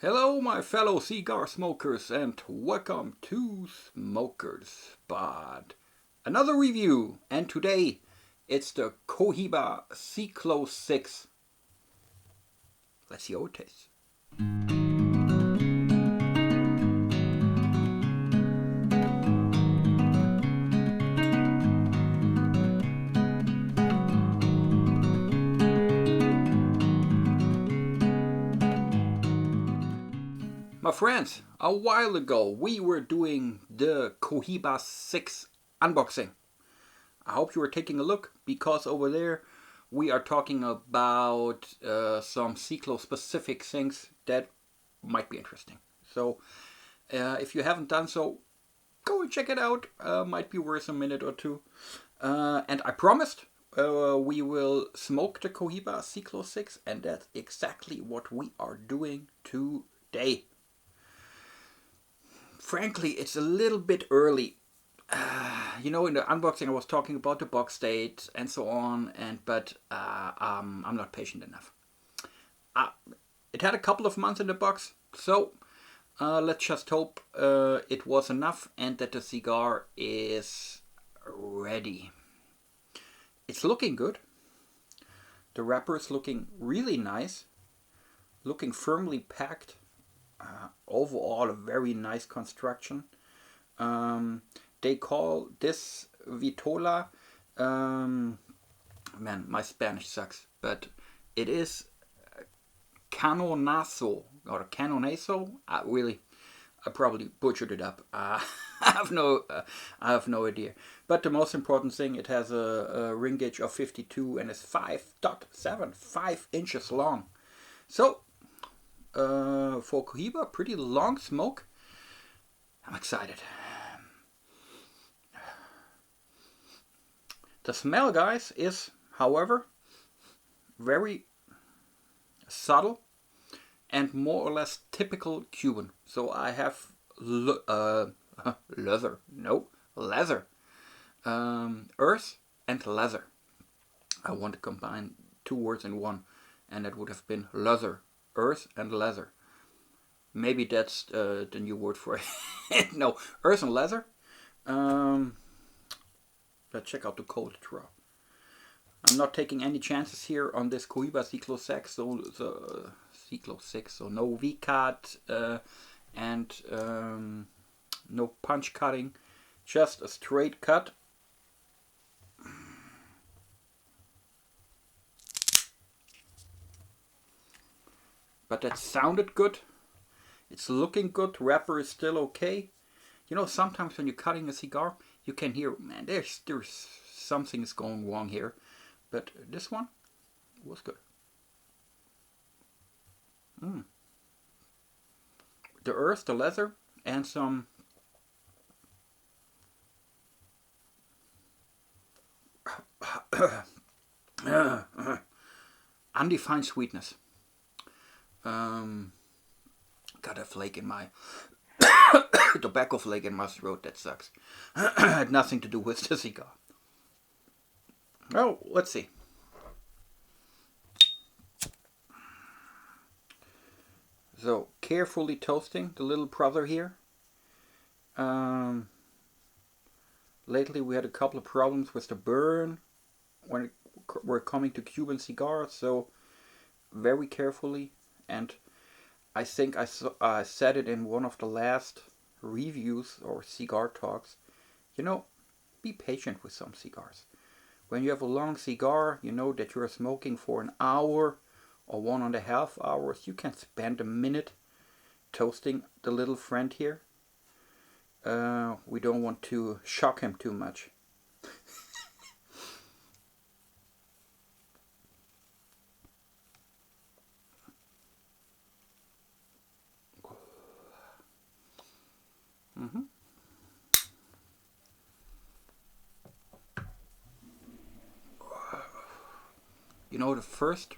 Hello, my fellow cigar smokers, and welcome to Smokers Spot. Another review, and today it's the Cohiba Siglo VI. Let's see how it tastes. My friends, a while ago we were doing the Cohiba 6 unboxing. I hope you were taking a look because over there we are talking about some Siglo specific things that might be interesting. So if you haven't done so, go and check it out. Might be worth a minute or two. And I promised we will smoke the Cohiba Siglo VI, and that's exactly what we are doing today. Frankly, it's a little bit early. In the unboxing I was talking about the box date and so on, but I'm not patient enough. It had a couple of months in the box, so let's just hope it was enough and that the cigar is ready. It's looking good. The wrapper is looking really nice, looking firmly packed. Overall, a very nice construction. They call this Vitola. Man, my Spanish sucks, but it is Canonazo or Canonazo. Really, I probably butchered it up. I have no idea. But the most important thing, it has a ring gauge of 52 and is 5.75 inches long. So for Cohiba, pretty long smoke. I'm excited. The smell, guys, is, however, very subtle and more or less typical Cuban. So I have leather. Earth and leather. I want to combine two words in one, and that would have been leather. Earth and leather. Maybe that's the new word for it. No, earth and leather. Let's check out the cold draw. I'm not taking any chances here on this Cohiba Siglo VI, so the Siglo VI, so no V-cut and no punch cutting, just a straight cut. But that sounded good. It's looking good. Wrapper is still okay. Sometimes when you're cutting a cigar, you can hear, man, there's something's going wrong here. But this one was good. The earth, the leather, and some undefined sweetness. Got a flake in my tobacco flake in my throat. That sucks. Had nothing to do with the cigar. Oh, let's see. So carefully toasting the little brother here. Lately we had a couple of problems with the burn when we're coming to Cuban cigars, so very carefully. And I think I said it in one of the last reviews or cigar talks. Be patient with some cigars. When you have a long cigar, you know that you're smoking for an hour or 1.5 hours. You can spend a minute toasting the little friend here. We don't want to shock him too much. The first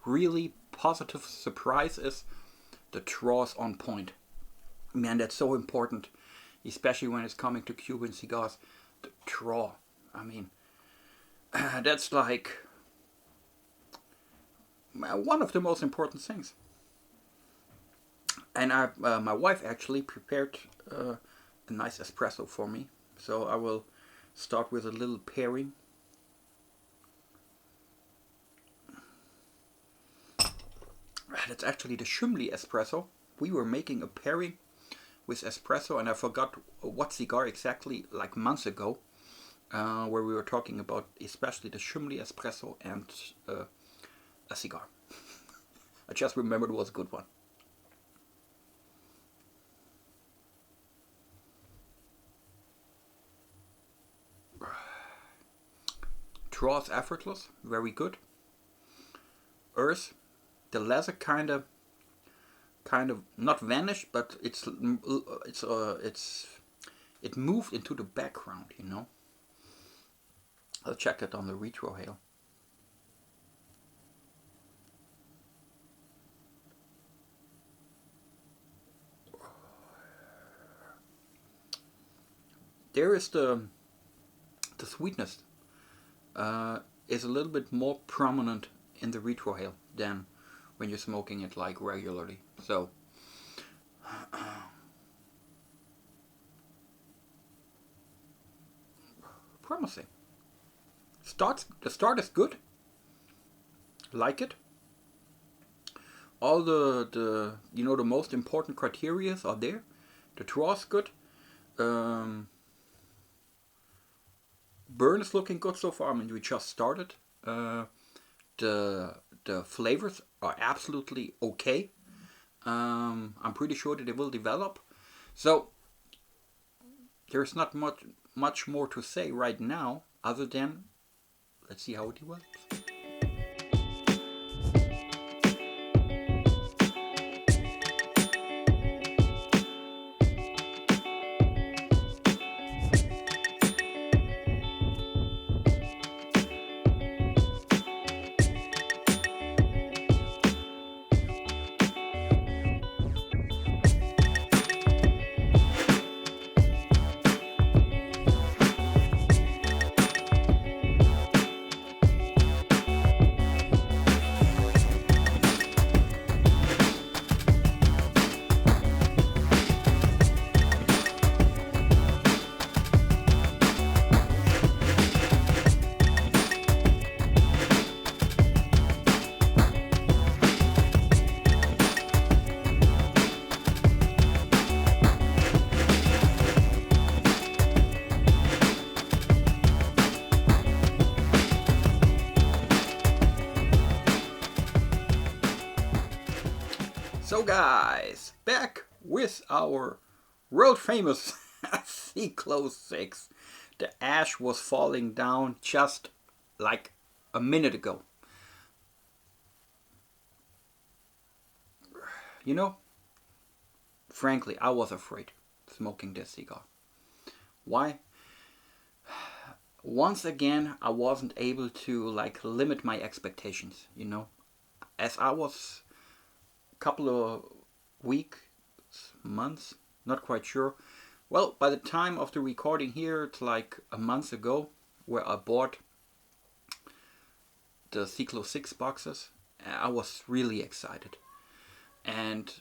really positive surprise is the draws on point. Man, that's so important, especially when it's coming to Cuban cigars. The draw. I mean, that's like one of the most important things. And my wife actually prepared a nice espresso for me. So I will start with a little pairing. That's actually the Chimley espresso. We were making a pairing with espresso, and I forgot what cigar exactly, like months ago, where we were talking about especially the Chimley espresso and a cigar. I just remembered it was a good one. Draws effortless, very good. Earth, the leather kind of not vanished, but it moved into the background, you know. I'll check it on the retrohale. There is the sweetness is a little bit more prominent in the retrohale than when you're smoking it like regularly. So promising. The start is good. Like it. All the the most important criteria are there. The draw is good. Burn is looking good so far. I mean, we just started. The flavors are absolutely okay. I'm pretty sure that they will develop. So there's not much more to say right now, other than let's see how it develops. So guys, back with our world famous Siglo VI. The ash was falling down just like a minute ago. You know, frankly, I was afraid smoking this cigar. Why? Once again, I wasn't able to like limit my expectations, you know. As I was couple of weeks, months, not quite sure. Well, by the time of the recording here, it's like a month ago where I bought the Siglo VI boxes. I was really excited. And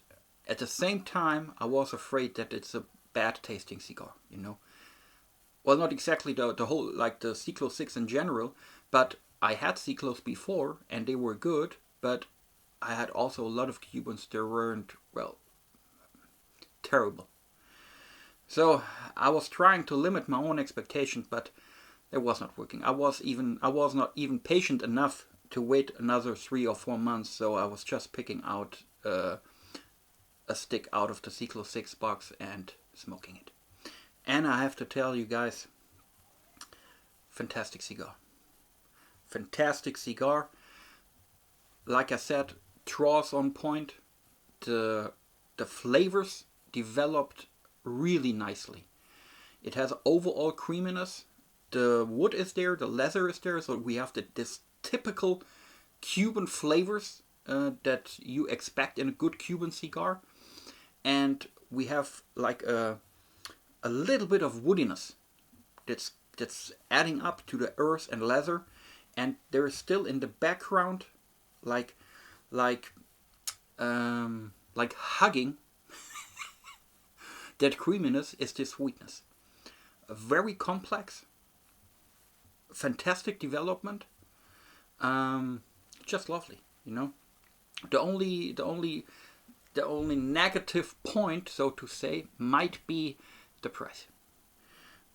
at the same time, I was afraid that it's a bad tasting cigar, you know. Well, not exactly the whole, like the Siglo VI in general, but I had Siglos before and they were good, but I had also a lot of Cubans that weren't, well, terrible. So I was trying to limit my own expectations, but it was not working. I was not even patient enough to wait another 3 or 4 months. So I was just picking out a stick out of the Siglo VI box and smoking it. And I have to tell you guys, fantastic cigar. Fantastic cigar. Like I said, draws on point. The flavors developed really nicely. It has overall creaminess. The wood is there, the leather is there, so we have this typical Cuban flavors that you expect in a good Cuban cigar. And we have like a little bit of woodiness that's adding up to the earth and leather, and there is still in the background like hugging That creaminess is the sweetness. Very complex, fantastic development, just lovely. The only negative point, so to say, might be the price,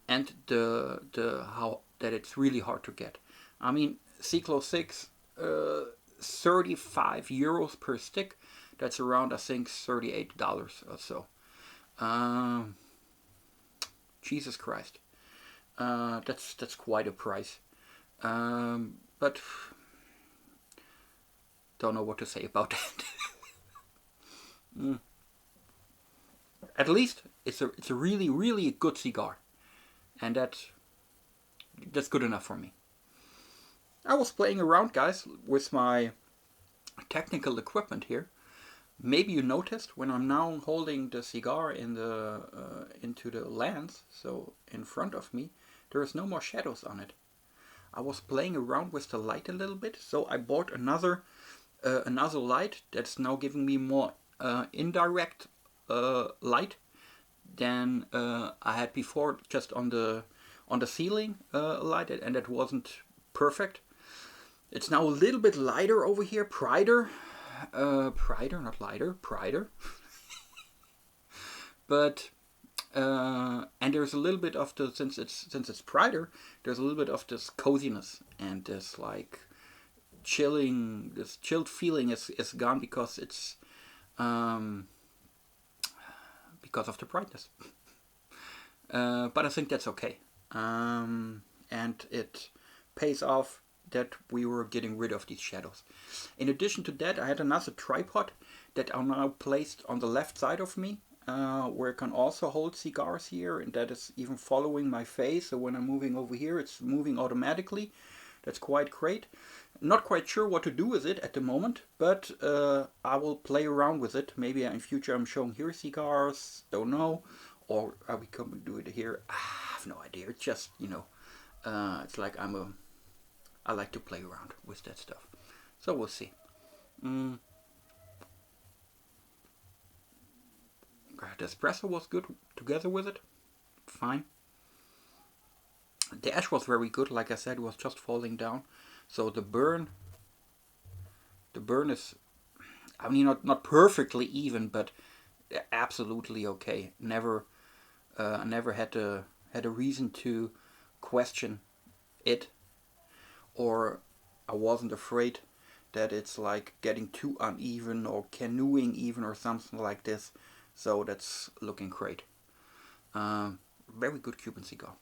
and the how that it's really hard to get. I mean, Siglo VI, 35 euros per stick. That's around, I think, $38 or so. Jesus Christ, that's quite a price. But don't know what to say about that. At least it's a really, really good cigar, and that's good enough for me. I was playing around, guys, with my technical equipment here. Maybe you noticed when I'm now holding the cigar into the lens, so in front of me, there is no more shadows on it. I was playing around with the light a little bit, so I bought another light that's now giving me more indirect light than I had before, just on the ceiling light, and that wasn't perfect. It's now a little bit lighter over here, brighter, not lighter, brighter. But and there's a little bit of the since it's brighter, there's a little bit of this coziness and this like chilled feeling is gone because it's because of the brightness. But I think that's okay, and it pays off that we were getting rid of these shadows. In addition to that, I had another tripod that are now placed on the left side of me, where I can also hold cigars here, and that is even following my face. So when I'm moving over here, it's moving automatically. That's quite great. Not quite sure what to do with it at the moment, but I will play around with it. Maybe in future I'm showing here cigars, don't know. Or are we going to do it here? I have no idea. It's just, it's like I like to play around with that stuff. So we'll see. The espresso was good together with it. Fine. The ash was very good. Like I said, it was just falling down. So the burn is, I mean, not perfectly even, but absolutely okay. Never had a reason to question it, or I wasn't afraid that it's like getting too uneven or canoeing even or something like this. So that's looking great. Very good Cuban cigar.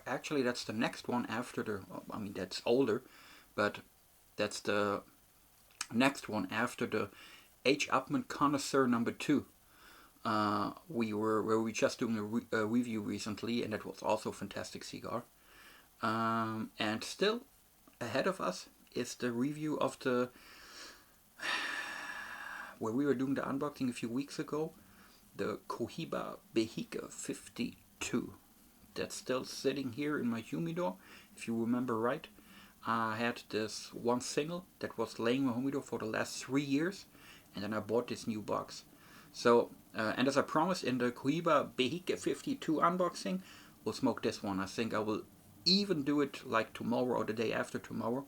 Actually, that's the next one after the, I mean, that's older, but that's the next one after the H. Upmann Connoisseur number 2. We were just doing a review recently, and that was also a fantastic cigar. And still ahead of us is the review of the, where we were doing the unboxing a few weeks ago, the Cohiba Siglo 52. That's still sitting here in my humidor, if you remember right. I had this one single that was laying in my humidor for the last 3 years, and then I bought this new box. So, and as I promised in the Cohiba Siglo 52 unboxing, we'll smoke this one. I think I will even do it like tomorrow or the day after tomorrow,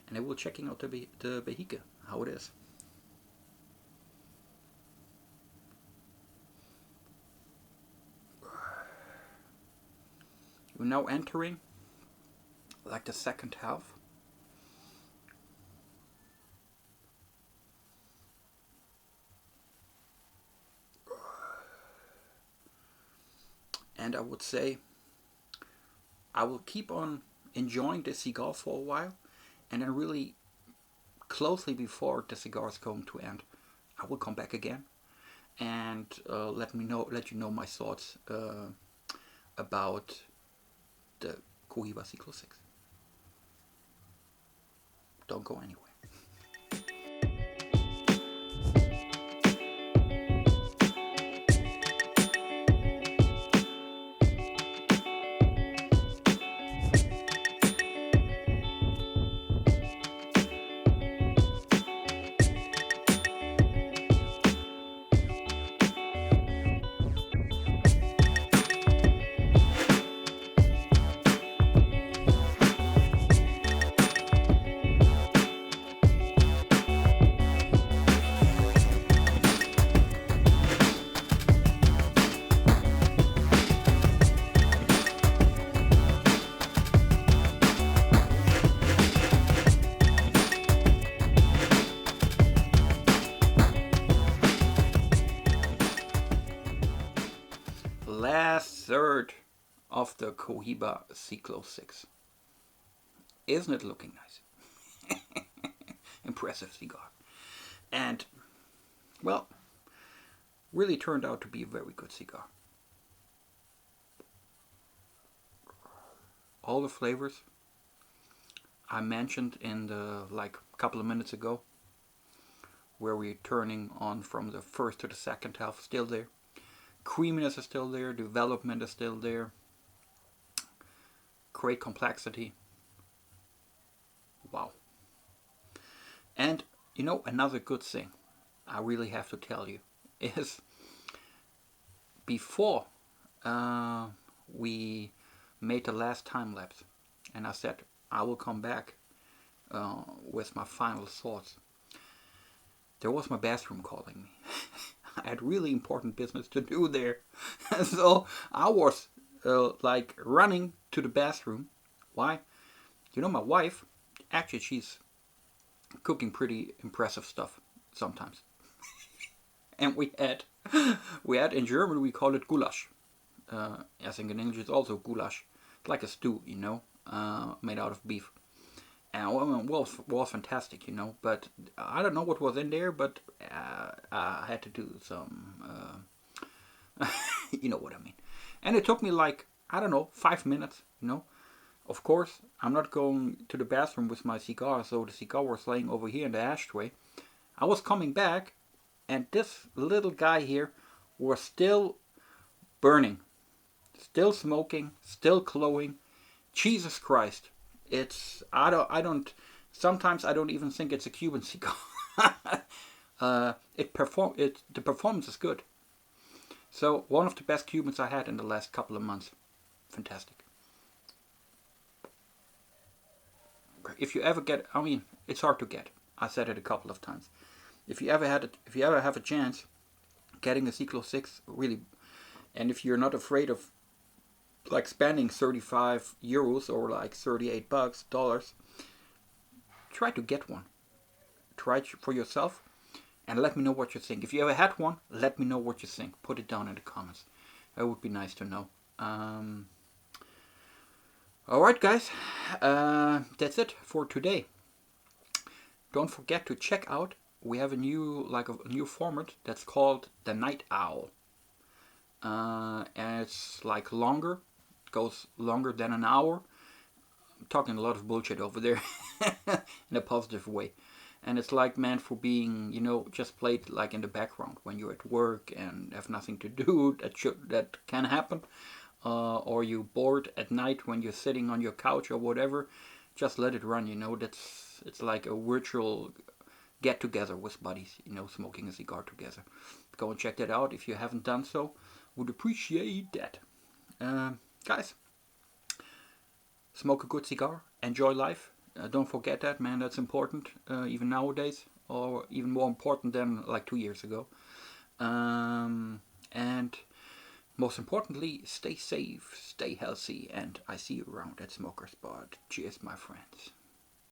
and I will checking out the Siglo, how it is. We're now entering like the second half. And I would say I will keep on enjoying the cigar for a while, and then really closely before the cigar is going to end, I will come back again and let you know my thoughts about the Cohiba Siglo VI. Don't go anywhere. of the Cohiba Siglo VI. Isn't it looking nice? Impressive cigar. And, well, really turned out to be a very good cigar. All the flavors I mentioned in the couple of minutes ago, where we're turning on from the first to the second half, still there. Creaminess is still there, development is still there, great complexity. Wow. And you know, another good thing I really have to tell you is before we made the last time lapse, and I said I will come back with my final thoughts, there was my bathroom calling me. I had really important business to do there. So I was running to the bathroom. Why? You know, my wife, actually she's cooking pretty impressive stuff sometimes. And we had in German we call it goulash. I think in English it's also goulash. It's like a stew, you know, made out of beef. And it was fantastic, you know, but I don't know what was in there, but I had to do some, you know what I mean. And it took me 5 minutes, you know. Of course, I'm not going to the bathroom with my cigar, so the cigar was laying over here in the ashtray. I was coming back, and this little guy here was still burning, still smoking, still glowing. Jesus Christ. Sometimes I don't even think it's a Cuban cigar. The performance is good. So one of the best Cubans I had in the last couple of months. Fantastic. If you ever get, I mean, it's hard to get. I said it a couple of times. If you ever have a chance getting a Siglo VI, really, and if you're not afraid of spending 35 euros or $38, try to get one. Try it for yourself and let me know what you think. If you ever had one, let me know what you think. Put it down in the comments. That would be nice to know. Alright guys, that's it for today. Don't forget to check out, we have a new format that's called the Night Owl. And it's longer, goes longer than an hour. I'm talking a lot of bullshit over there in a positive way. And it's meant for being, you know, just played in the background when you're at work and have nothing to do. That can happen. Or you bored at night when you're sitting on your couch or whatever. Just let it run, you know. It's like a virtual get together with buddies, you know, smoking a cigar together. Go and check that out if you haven't done so. Would appreciate that. Guys, smoke a good cigar, enjoy life. Don't forget that, man, that's important, even nowadays, or even more important than 2 years ago. And most importantly, stay safe, stay healthy, and I see you around at Smoker Spot. Cheers, my friends.